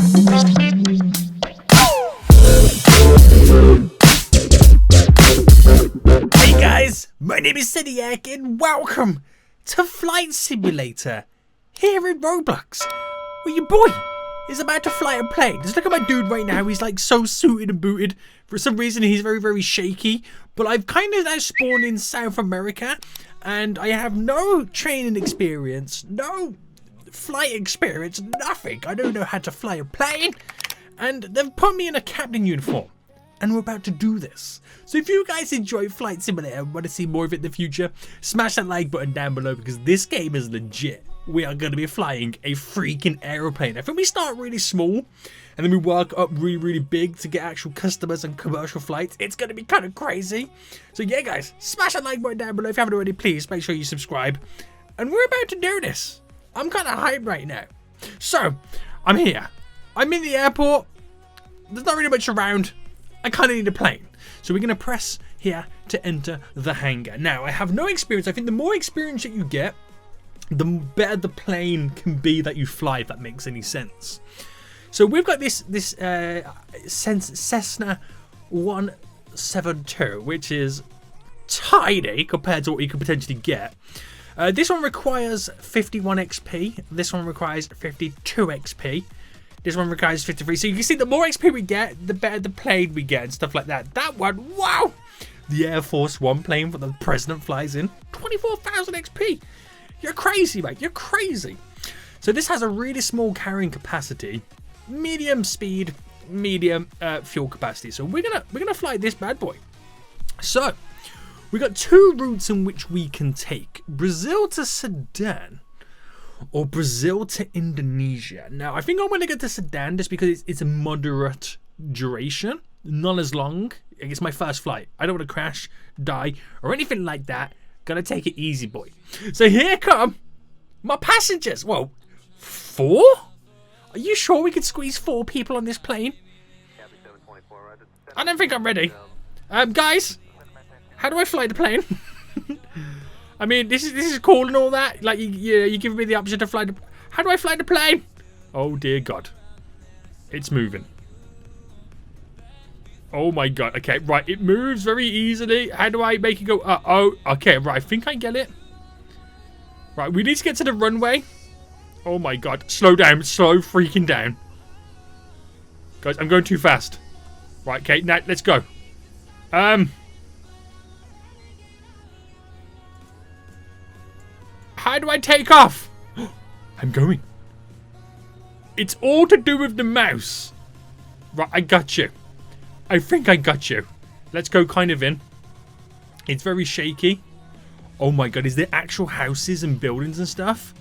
Hey guys, my name is Seniac and welcome to Flight Simulator here in Roblox, where your boy is about to fly a plane. Just look at my dude right now, he's like so suited and booted. For some reason he's very shaky, but I've kind of now spawned in South America and I have no training experience, no flight experience, nothing. I don't know how to fly a plane and they've put me in a captain uniform. And we're about to do this. So if you guys enjoy Flight Simulator and want to see more of it in the future, smash that like button down below because this game is legit. We are going to be flying a freaking aeroplane. I think we start really small and then we work up really big to get actual customers and commercial flights. It's going to be kind of crazy. So yeah guys, smash that like button down below. If you haven't already, please make sure you subscribe. And we're about to do this. I'm kind of hyped right now. So, I'm here. I'm in the airport. There's not really much around. I kind of need a plane. So we're going to press here to enter the hangar. Now, I have no experience. I think the more experience that you get, the better the plane can be that you fly, if that makes any sense. So we've got this Cessna 172, which is tiny compared to what you could potentially get. This one requires 51 XP. This one requires 52 XP. This one requires 53. So you can see the more XP we get, the better the plane we get and stuff like that. That one, wow! The Air Force One plane that the president flies in. 24,000 XP. You're crazy, mate. You're crazy. So this has a really small carrying capacity, medium speed, medium fuel capacity. So we're gonna fly this bad boy. So we got two routes in which we can take: Brazil to Sudan, or Brazil to Indonesia. Now, I think I'm going to go to Sudan just because it's a moderate duration, not as long. It's my first flight. I don't want to crash, die, or anything like that. Gotta take it easy, boy. So here come my passengers. Whoa, 4? Are you sure we could squeeze 4 people on this plane? I don't think I'm ready. Guys, how do I fly the plane? I mean, this is cool and all that. Like, you give me the option to fly the... How do I fly the plane? Oh, dear God. It's moving. Oh, my God. Okay, right. It moves very easily. How do I make it go... oh, okay, right. I think I get it. Right, we need to get to the runway. Oh, my God. Slow down. Slow freaking down. Guys, I'm going too fast. Right, okay. Now, let's go. How do I take off? I'm going. It's all to do with the mouse. Right, I got you. I think I got you. Let's go kind of in. It's very shaky. Oh my God, is there actual houses and buildings and stuff?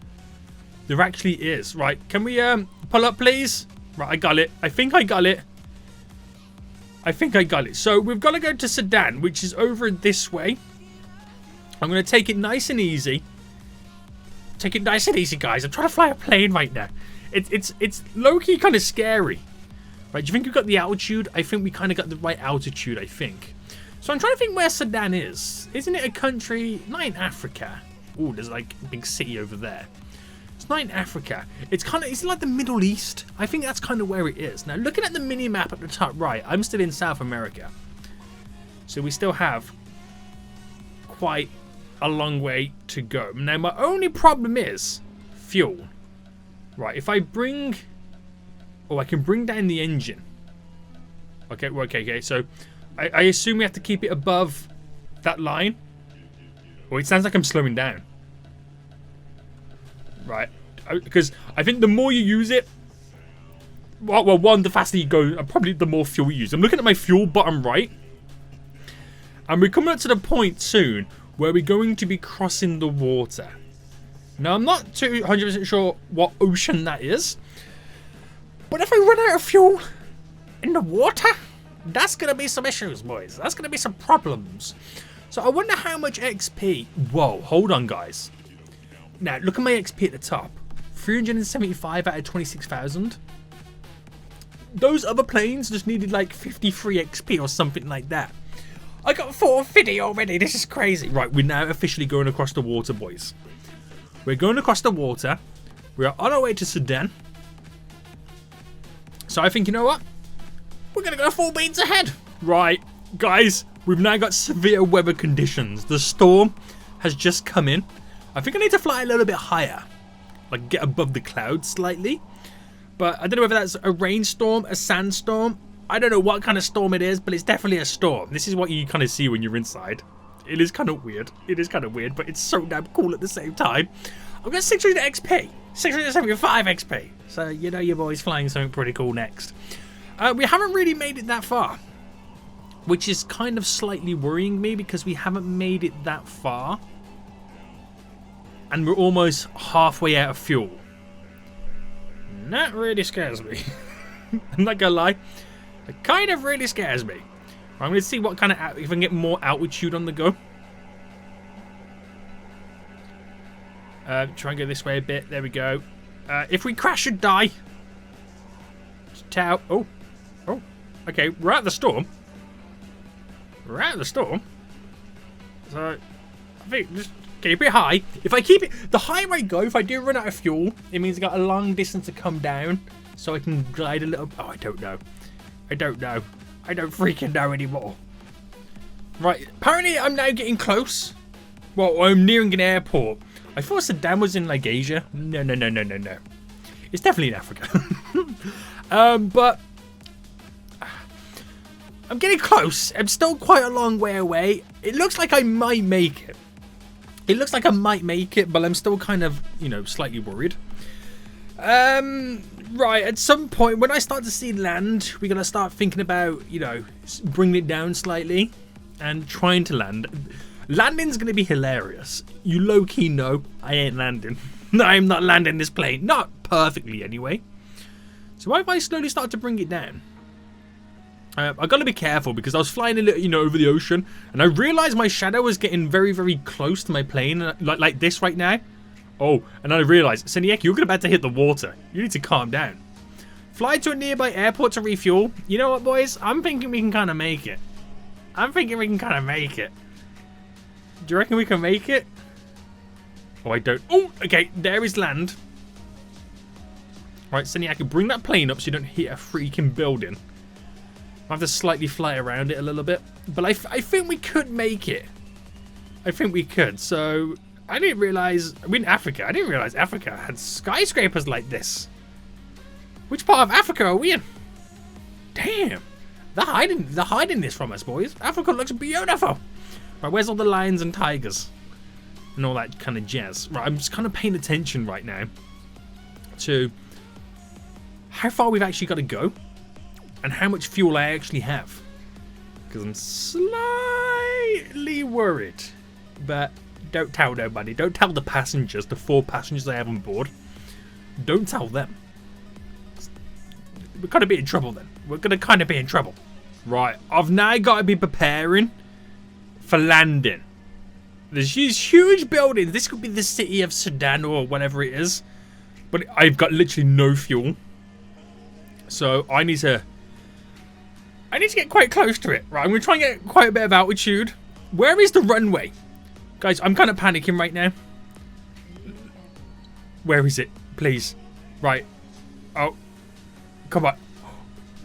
There actually is. Right, can we pull up, please? Right, I got it. I think I got it. I think I got it. So we've got to go to Sudan, which is over this way. I'm going to take it nice and easy. Take it nice and easy, guys. I'm trying to fly a plane right now. It's low-key kind of scary. Right, do you think we've got the altitude? I think we kind of got the right altitude, I think. So I'm trying to think where Sudan is. Isn't it a country? Not in Africa. Oh, there's like a big city over there. It's not in Africa. It's like the Middle East. I think that's kind of where it is. Now, looking at the mini-map at the top right, I'm still in South America. So we still have quite a long way to go. Now, my only problem is fuel. Right, if I bring... Oh, I can bring down the engine. Okay, okay. So, I assume we have to keep it above that line. Oh, it sounds like I'm slowing down. Right. Because I think the more you use it... Well, one, the faster you go, probably the more fuel you use. I'm looking at my fuel bottom right. And we're coming up to the point soon where we're going to be crossing the water. Now, I'm not 100% sure what ocean that is. But if I run out of fuel in the water, that's going to be some issues, boys. That's going to be some problems. So I wonder how much XP... Whoa, hold on, guys. Now, look at my XP at the top. 375 out of 26,000. Those other planes just needed like 53 XP or something like that. I got 450 already. This is crazy. Right, we're now officially going across the water, boys. We're going across the water. We are on our way to Sudan. So I think, you know what? We're going to go full beans ahead. Right, guys, we've now got severe weather conditions. The storm has just come in. I think I need to fly a little bit higher. Like get above the clouds slightly. But I don't know whether that's a rainstorm, a sandstorm. I don't know what kind of storm it is, but it's definitely a storm. This is what you kind of see when you're inside. It is kind of weird. It is kind of weird, but it's so damn cool at the same time. I've got 600 XP. 675 XP. So, you know your boy's flying something pretty cool next. We haven't really made it that far, which is kind of slightly worrying me because we haven't made it that far. And we're almost halfway out of fuel. And that really scares me. I'm not gonna lie. It kind of really scares me. I'm gonna see what kind of, if I can get more altitude on the go. Try and go this way a bit. There we go. If we crash and die. Oh. Oh. Okay, we're out of the storm. We're out of the storm. So, I think just keep it high. If I keep it, the higher I go, if I do run out of fuel, it means I got a long distance to come down. So I can glide a little. Oh, I don't know. I don't know. I don't freaking know anymore. Right, apparently I'm now getting close. Well, I'm nearing an airport. I thought Sudan was in like Asia. No. It's definitely in Africa. But I'm getting close. I'm still quite a long way away. It looks like I might make it. It looks like I might make it, but I'm still kind of, you know, slightly worried. Right, at some point, when I start to see land, we're going to start thinking about, you know, bringing it down slightly and trying to land. Landing's going to be hilarious. You low-key know I ain't landing. I'm not landing this plane. Not perfectly, anyway. So why if I slowly start to bring it down? I've got to be careful because I was flying a little, you know, over the ocean, and I realized my shadow was getting very, very close to my plane, like this right now. Oh, and I realized, Seniac, you're about to hit the water. You need to calm down. Fly to a nearby airport to refuel. You know what, boys? I'm thinking we can kind of make it. Do you reckon we can make it? Oh, I don't. Oh, okay. There is land. All right, Seniac, bring that plane up so you don't hit a freaking building. I have to slightly fly around it a little bit. But I think we could make it. I think we could. So, I didn't realize... We're in Africa. I didn't realize Africa had skyscrapers like this. Which part of Africa are we in? Damn. They're hiding this from us, boys. Africa looks beautiful. Right, where's all the lions and tigers? And all that kind of jazz. Right, I'm just kind of paying attention right now to how far we've actually got to go. And how much fuel I actually have. Because I'm slightly worried. But don't tell nobody. Don't tell the passengers, the 4 passengers I have on board. Don't tell them. We're going to be in trouble then. We're going to kind of be in trouble. Right, I've now got to be preparing for landing. There's these huge buildings. This could be the city of Sudan or whatever it is. But I've got literally no fuel. So I need to get quite close to it. Right, I'm going to try and get quite a bit of altitude. Where is the runway? Guys, I'm kind of panicking right now. Where is it? Please. Right. Oh. Come on.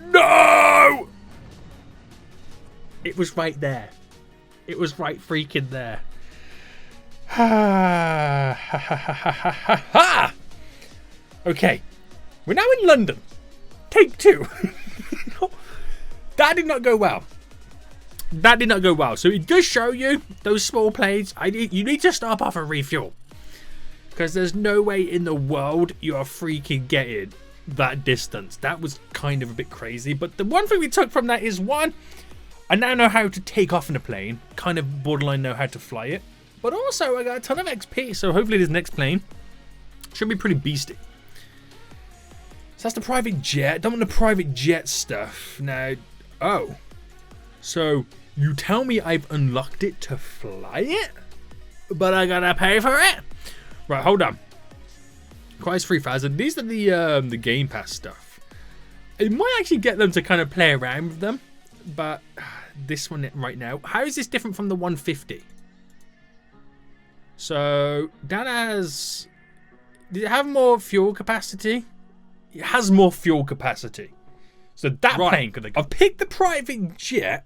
No! It was right there. It was right freaking there. Okay. We're now in London. Take 2. That did not go well. That did not go well. So it does show you those small planes. You need to stop off and refuel. Because there's no way in the world you are freaking getting that distance. That was kind of a bit crazy. But the one thing we took from that is, one, I now know how to take off in a plane. Kind of borderline know how to fly it. But also I got a ton of XP. So hopefully this next plane should be pretty beastie. So that's the private jet. Don't want the private jet stuff. Now, oh. So you tell me I've unlocked it to fly it? But I gotta pay for it? Right, hold on. Price 3,000. These are the Game Pass stuff. It might actually get them to kind of play around with them. But this one right now. How is this different from the 150? So that has... Did it have more fuel capacity? It has more fuel capacity. So that plane could have... I've picked the private jet.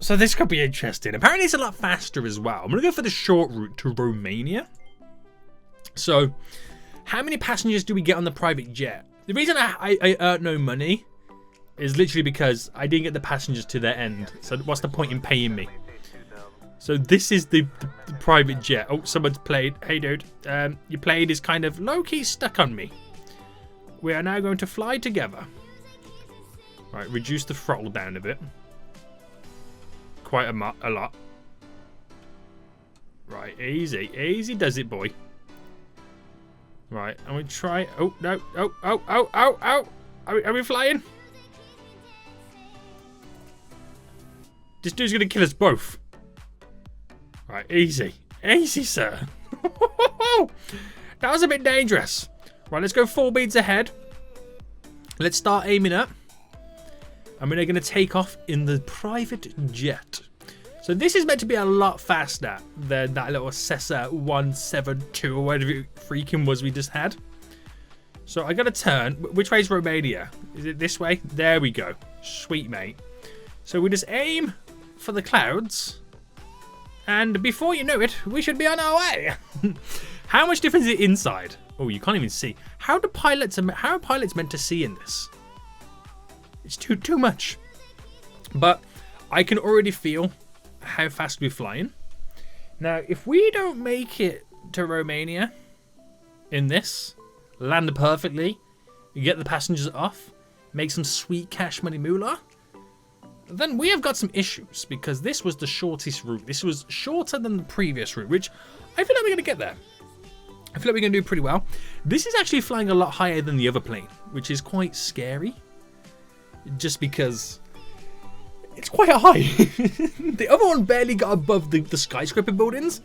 So this could be interesting. Apparently it's a lot faster as well. I'm going to go for the short route to Romania. So, how many passengers do we get on the private jet? The reason I earned no money is literally because I didn't get the passengers to their end. So what's the point in paying me? So this is the private jet. Oh, someone's played. Hey, dude. Your plane is kind of low-key stuck on me. We are now going to fly together. Right, reduce the throttle down a bit. Quite a lot. Right, easy. Easy does it, boy. Right, and we try... Oh, no. Oh. Are we flying? This dude's going to kill us both. Right, easy. Easy, sir. That was a bit dangerous. Right, let's go 4 beats ahead. Let's start aiming up. And we're going to take off in the private jet. So this is meant to be a lot faster than that little Cessna 172 or whatever it freaking was we just had. So I got to turn. Which way is Romania? Is it this way? There we go. Sweet, mate. So we just aim for the clouds. And before you know it, we should be on our way. How much difference is it inside? Oh, you can't even see. How are pilots meant to see in this? It's too much. But I can already feel how fast we're flying. Now, if we don't make it to Romania in this, land perfectly, get the passengers off, make some sweet cash money moolah, then we have got some issues, because this was the shortest route. This was shorter than the previous route, which I feel like we're going to get there. I feel like we're going to do pretty well. This is actually flying a lot higher than the other plane, which is quite scary. Just because it's quite high. The other one barely got above the skyscraper buildings.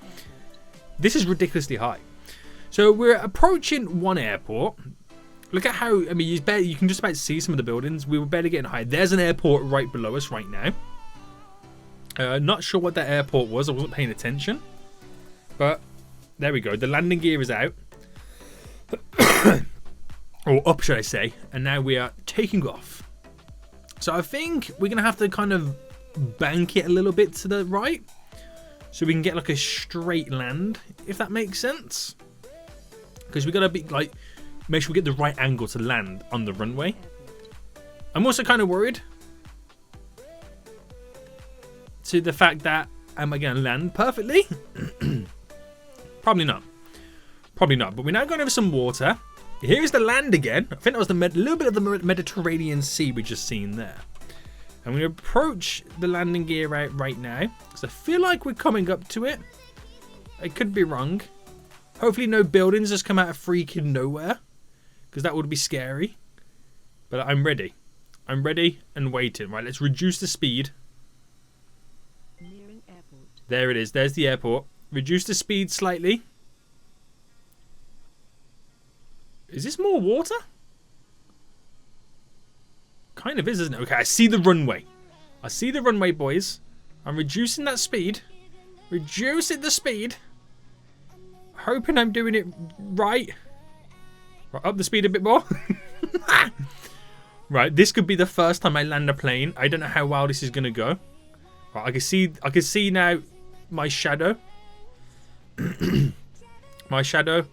This is ridiculously high. So we're approaching one airport. Look at how, I mean, you can just about see some of the buildings. We were barely getting high. There's an airport right below us right now. Not sure what that airport was. I wasn't paying attention. But there we go. The landing gear is out. Or up, should I say. And now we are taking off. So I think we're going to have to kind of bank it a little bit to the right. So we can get like a straight land, if that makes sense. Because we got to be like... make sure we get the right angle to land on the runway. I'm also kind of worried to the fact that, am I going to land perfectly? Probably not. Probably not. But we're now going over some water. Here's the land again. I think that was the little bit of the Mediterranean Sea we just seen there. I'm going to approach the landing gear out right now, because I feel like we're coming up to it. I could be wrong. Hopefully no buildings just come out of freaking nowhere, because that would be scary. But I'm ready. I'm ready and waiting. Right, let's reduce the speed. Nearing airport. There it is. There's the airport. Reduce the speed slightly. Is this more water? Kind of is, isn't it? Okay, I see the runway. I see the runway, boys. I'm reducing that speed. Reducing the speed. Hoping I'm doing it right. Right, up the speed a bit more. Right, this could be the first time I land a plane. I don't know how well this is gonna go. Right, I can see now my shadow. My shadow.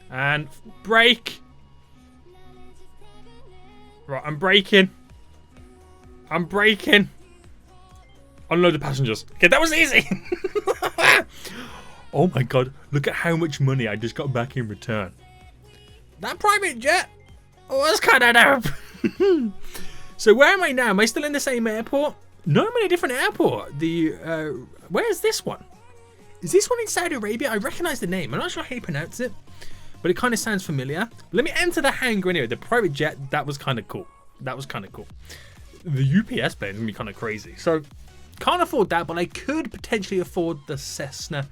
And brake. Right, I'm braking. I'm braking. Unload the passengers. Okay, that was easy. Oh my god, look at how much money I just got back in return. That private jet was kind of dope. So where am I now? Am I still in the same airport? No, I'm in a different airport. Where is this one? Is this one in Saudi Arabia? I recognize the name. I'm not sure how you pronounce it, but it kind of sounds familiar. Let me enter the hangar anyway. The private jet, that was kind of cool. That was kind of cool. The UPS plane is going to be kind of crazy. So can't afford that, but I could potentially afford the Cessna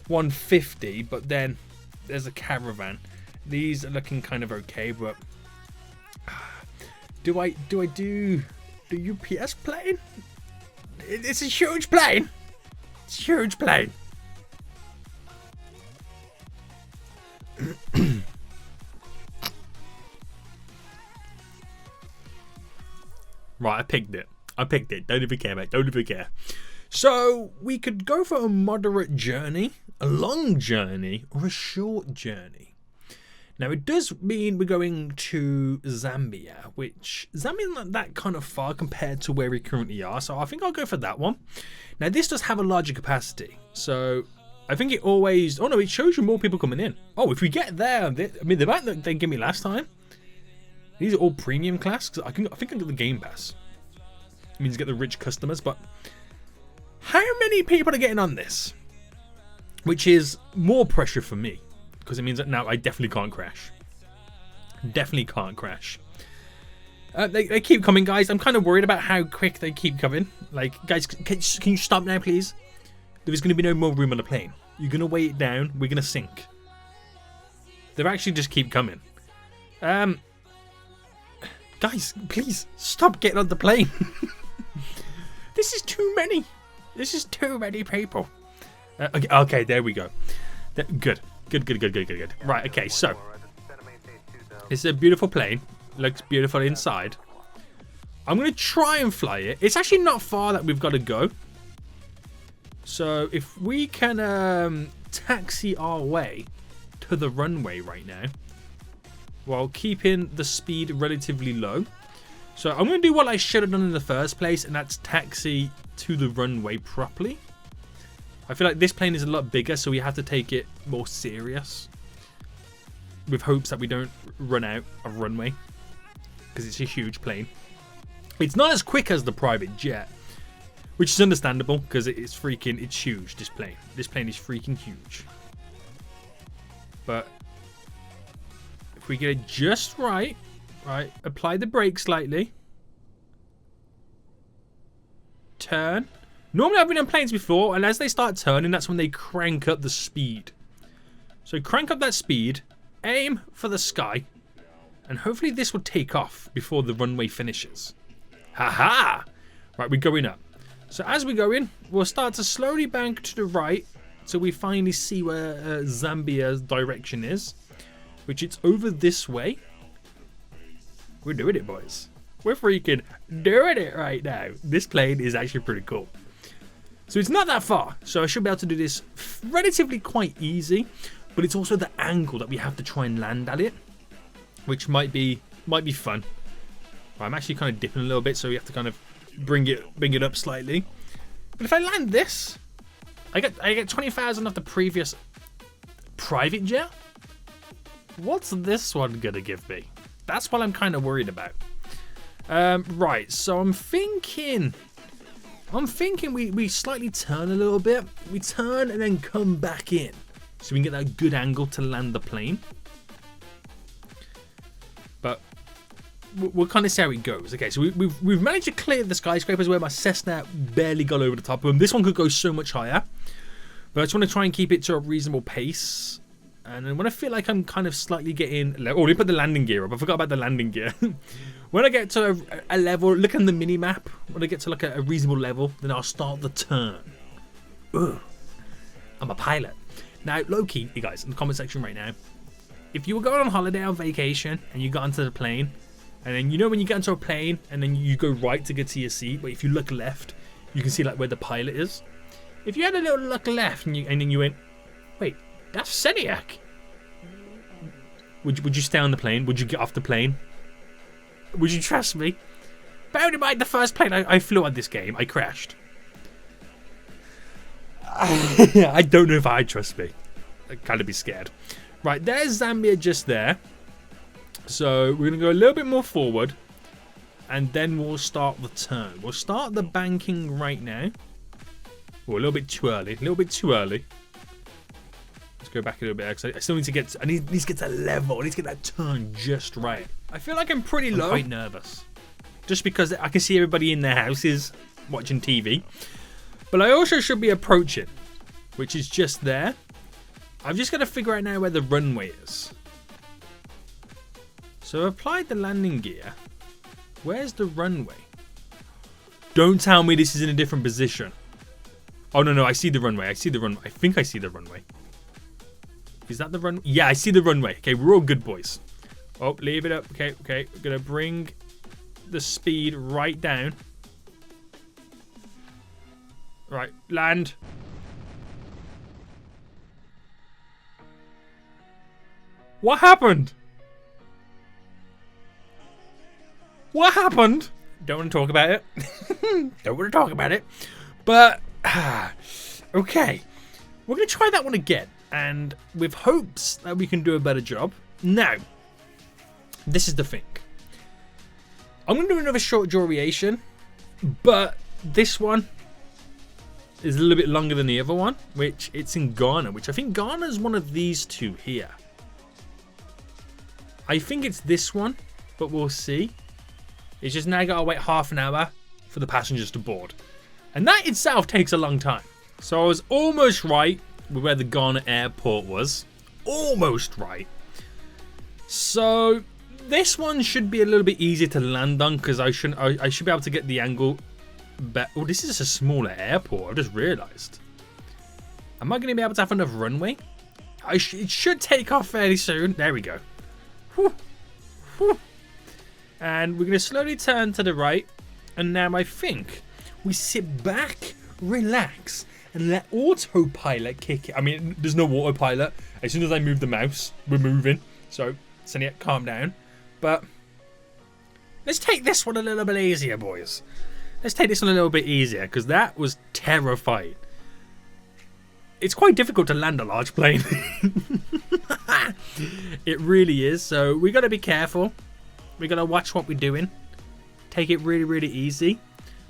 150, but then there's a Caravan. These are looking kind of okay, but do I do the UPS plane? It's a huge plane. It's a huge plane. Right, I picked it. Don't even care, mate. Don't even care. So we could go for a moderate journey, a long journey, or a short journey. Now it does mean we're going to Zambia, which Zambia is not that kind of far compared to where we currently are. So I think I'll go for that one. Now this does have a larger capacity, so I think it always. Oh no, it shows you more people coming in. Oh, if we get there, I mean the amount that they gave me last time. These are all premium class. Cause I think I can get the Game Pass. It means get the rich customers, but how many people are getting on this? Which is more pressure for me, because it means that now I definitely can't crash. Definitely can't crash. They keep coming, guys. I'm kind of worried about how quick they keep coming. Like, guys, can you stop now, please? There's going to be no more room on the plane. You're going to weigh it down. We're going to sink. They actually just keep coming. Guys, please stop getting on the plane. This is too many. This is too many people. Okay, there we go. Good. Right, okay, so. It's a beautiful plane. Looks beautiful inside. I'm going to try and fly it. It's actually not far that we've got to go. So, if we can taxi our way to the runway right now, while keeping the speed relatively low. So I'm going to do what I should have done in the first place, and that's taxi to the runway properly. I feel like this plane is a lot bigger, so we have to take it more serious, with hopes that we don't run out of runway, because it's a huge plane. It's not as quick as the private jet, which is understandable, because it's huge, this plane. This plane is freaking huge. But if we get it just right, apply the brake slightly. Turn. Normally I've been on planes before, and as they start turning, that's when they crank up the speed. So crank up that speed, aim for the sky, and hopefully this will take off before the runway finishes. Haha! Right, we're going up. So as we go in, we'll start to slowly bank to the right, so we finally see where Zambia's direction is, which it's over this way. We're doing it, boys. We're freaking doing it right now. This plane is actually pretty cool. So it's not that far. So I should be able to do this relatively quite easy. But it's also the angle that we have to try and land at it, which might be fun. I'm actually kind of dipping a little bit, so we have to kind of bring it up slightly. But if I land this, I get 20,000 off the previous private jet. What's this one gonna give me? That's what I'm kind of worried about. Right, so I'm thinking we slightly turn a little bit. We turn and then come back in, so we can get that good angle to land the plane. But we'll kind of see how it goes. Okay, so we've managed to clear the skyscrapers where my Cessna barely got over the top of them. This one could go so much higher, but I just want to try and keep it to a reasonable pace. And then when I feel like I'm kind of slightly getting... Oh, let me put the landing gear up. I forgot about the landing gear. When I get to a level, look on the mini-map. When I get to like a reasonable level, then I'll start the turn. Ugh. I'm a pilot. Now, low-key, you guys, in the comment section right now, if you were going on holiday or vacation and you got onto the plane, and then you know when you get into a plane and then you go right to get to your seat, but if you look left, you can see like where the pilot is. If you had a little look left and then you went, wait, that's Seniac. Would you stay on the plane? Would you get off the plane? Would you trust me? Bear in mind, the first plane I flew on this game, I crashed. I don't know if I'd trust me. I'd kind of be scared. Right, there's Zambia just there. So we're going to go a little bit more forward. And then we'll start the turn. We'll start the banking right now. Oh, a little bit too early. A little bit too early. Let's go back a little bit. I still need to get... I need to get to level. I need to get that turn just right. I feel like I'm pretty low. I'm quite nervous. Just because I can see everybody in their houses watching TV. But I also should be approaching, which is just there. I've just got to figure out now where the runway is. So I've applied the landing gear. Where's the runway? Don't tell me this is in a different position. Oh, no, I see the runway. I see the runway. I think I see the runway. Is that the runway? Yeah, I see the runway. Okay, we're all good, boys. Oh, leave it up. Okay. We're going to bring the speed right down. Right, land. What happened? What happened? Don't want to talk about it. Don't want to talk about it. But, okay. We're going to try that one again. And with hopes that we can do a better job. Now, this is the thing. I'm going to do another short duration. But this one is a little bit longer than the other one. Which it's in Ghana. Which I think Ghana is one of these two here. I think it's this one. But we'll see. It's just now got to wait half an hour for the passengers to board. And that itself takes a long time. So I was almost right with where the Ghana airport was. Almost right. So this one should be a little bit easier to land on because I should be able to get the angle better. Oh, this is just a smaller airport. I just realised. Am I going to be able to have enough runway? It should take off fairly soon. There we go. Whew. Whew. And we're going to slowly turn to the right. And now I think we sit back, relax, and let autopilot kick it. I mean, there's no autopilot. As soon as I move the mouse, we're moving. So, Sonia, calm down. But let's take this one a little bit easier, boys. Let's take this one a little bit easier, because that was terrifying. It's quite difficult to land a large plane. It really is. So, we got to be careful. We got to watch what we're doing. Take it really, really easy.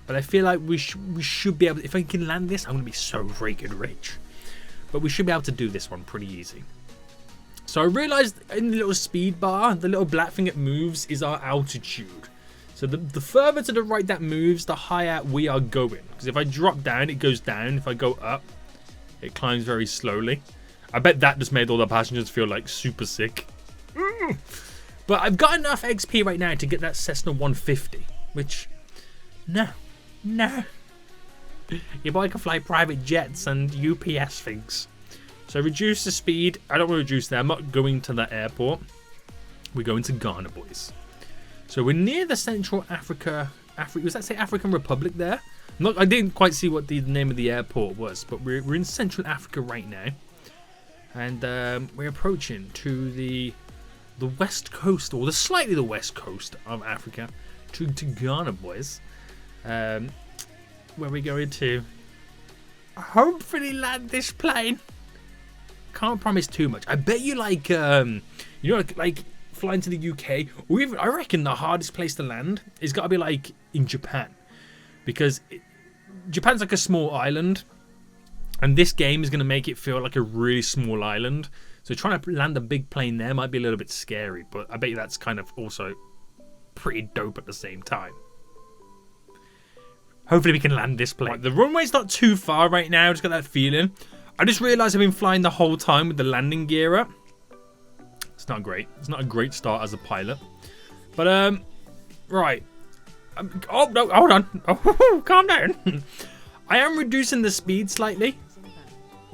But I feel like we should be able to, if I can land this, I'm going to be so freaking rich. But we should be able to do this one pretty easy. So I realized in the little speed bar, the little black thing that moves is our altitude. So the further to the right that moves, the higher we are going. Because if I drop down, it goes down. If I go up, it climbs very slowly. I bet that just made all the passengers feel like super sick. But I've got enough XP right now to get that Cessna 150. Which, no. Your boy can fly private jets and UPS things. So reduce the speed. I don't want to reduce that. I'm not going to that airport. We're going to Ghana, boys. So we're near the Central Africa. Was that say African Republic there? I didn't quite see what the name of the airport was, but we're in Central Africa right now. And we're approaching to the west coast, or slightly the west coast of Africa, to Ghana, boys. Where we're going to hopefully land this plane. Can't promise too much. I bet you like flying to the UK, or even I reckon the hardest place to land is got to be like in Japan, because Japan's like a small island, and this game is going to make it feel like a really small island. So trying to land a big plane there might be a little bit scary, but I bet you that's kind of also pretty dope at the same time. Hopefully we can land this plane. Right, the runway's not too far right now. Just got that feeling. I just realised I've been flying the whole time with the landing gear up. It's not great. It's not a great start as a pilot. But, right. Oh, no, hold on. Oh, calm down. I am reducing the speed slightly.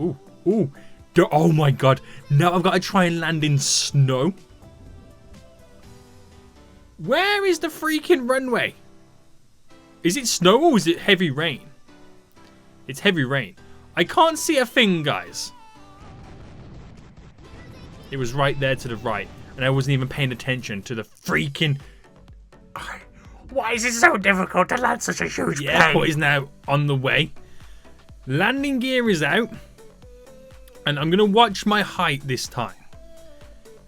Ooh. Oh, my God. Now I've got to try and land in snow. Where is the freaking runway? Is it snow or is it heavy rain? It's heavy rain. I can't see a thing, guys. It was right there to the right. And I wasn't even paying attention to the freaking... Why is it so difficult to land such a huge plane? The airport is now on the way. Landing gear is out. And I'm going to watch my height this time.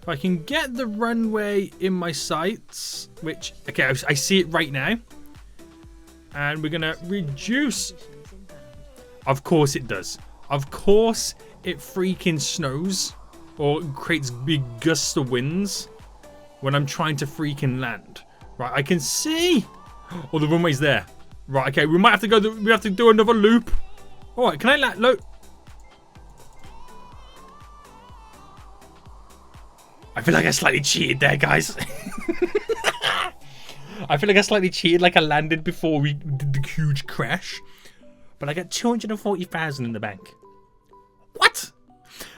If I can get the runway in my sights, which... Okay, I see it right now. And we're going to reduce... Of course it does. Of course it freaking snows. Or creates big gusts of winds. When I'm trying to freaking land. Right, I can see. Oh, the runway's there. Right, okay, we might have to go... We have to do another loop. Alright, can I land... Look. I feel like I slightly cheated there, guys. I feel like I slightly cheated, like I landed before we did the huge crash. But I got 240,000 in the bank. What?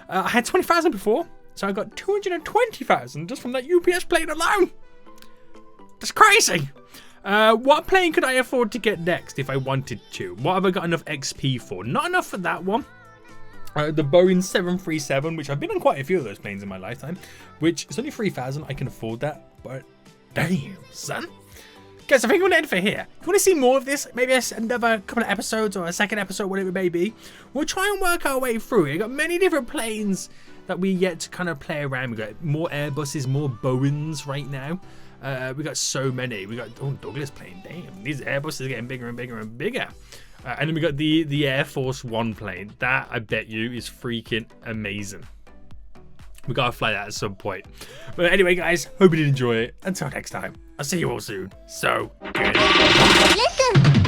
I had 20,000 before, so I got 220,000 just from that UPS plane alone. That's crazy. What plane could I afford to get next if I wanted to? What have I got enough XP for? Not enough for that one. The Boeing 737, which I've been on quite a few of those planes in my lifetime, which is only 3,000. I can afford that, but damn, son. Guys, I think we'll end for here. If you want to see more of this, maybe another couple of episodes or a second episode, whatever it may be, we'll try and work our way through it. We've got many different planes that we yet to kind of play around. We've got more Airbuses, more Boeings right now. We got so many. We got Douglas plane. Damn, these Airbuses are getting bigger and bigger and bigger. And then we got the Air Force One plane. That, I bet you, is freaking amazing. We gotta fly that at some point. But anyway, guys, hope you did enjoy it. Until next time, I'll see you all soon. So good. Listen.